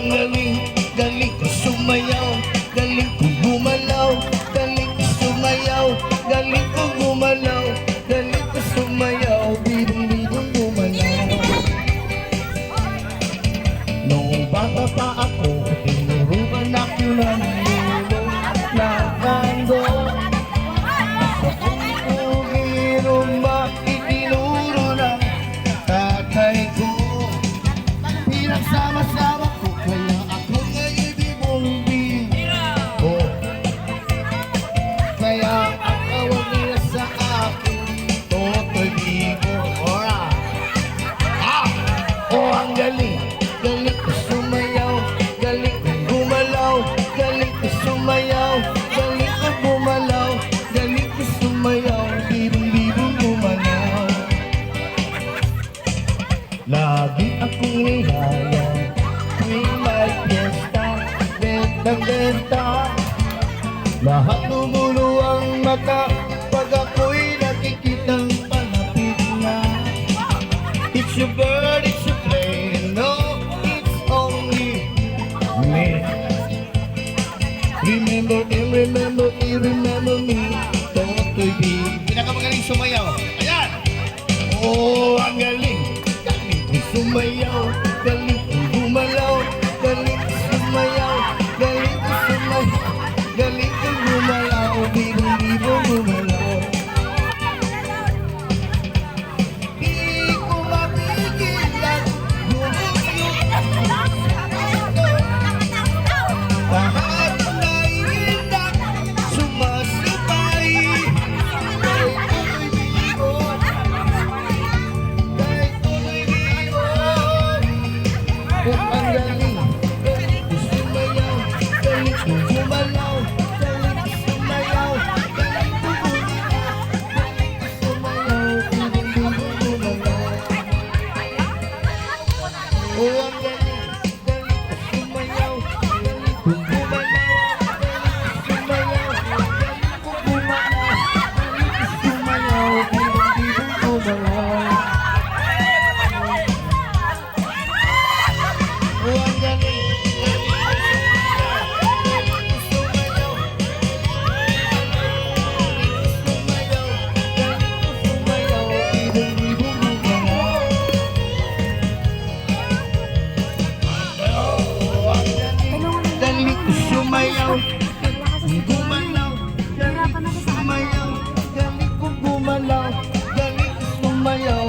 ang galing, galing ko sumayaw, galing ko gumalaw, galing ko sumayaw, galing ko gumalaw, galing ko sumayaw, bidong-bidong gumalaw. Noong bata pa ako, tinuruan ako ng lulong na tango. Sa pagkugiro makitinuro ng tatay ko. Pinagsama-sama ko, kaya ako ngayon ibong-bibo. Kaya ang tawag nila sa akin, Totoy Bibo. Ang galing, galing ko sumayaw, galing ko gumalaw, galing ko sumayaw, galing ko gumalaw, galing ko sumayaw, bidong-bidong gumalaw. Lagi akong nihaya, tuwing may fiesta, bentang-benta. Lahat lumulo ang mata, pag ako'y nakikitang palapit na. It's your bird, it's your plane, no, it's only me. Remember him, remember me, remember me, Totoy Bibo. Pinakamagaling sumayaw, ayan! Oh, ang galing! Galing ko sumayaw, galing ko gumalaw, galing ko sumayaw, galing ko sumayaw, galing ko gumalaw, bidong-bidong gumalaw. Di ko mapigilan, lahat na iiyak, sumasabay. Kahit tuloy bigo, kung ang galing, galing ko sumayaw, galing ko gumalaw, galing ko sumayaw, galing ko gumalaw, galing ko sumayaw, bidong-bidong gumalaw. Oh, ang galing, galing ko sumayaw, galing ko gumalaw, galing ko sumayaw, galing ko gumalaw, galing ko sumayaw, bidong-bidong gumalaw. Oh, ang galing, galing ko sumayaw, galing ko sumayaw, galing ko sumayaw, gumalaw, galing ko sumayaw, galing ko gumalaw, galing ko sumayaw.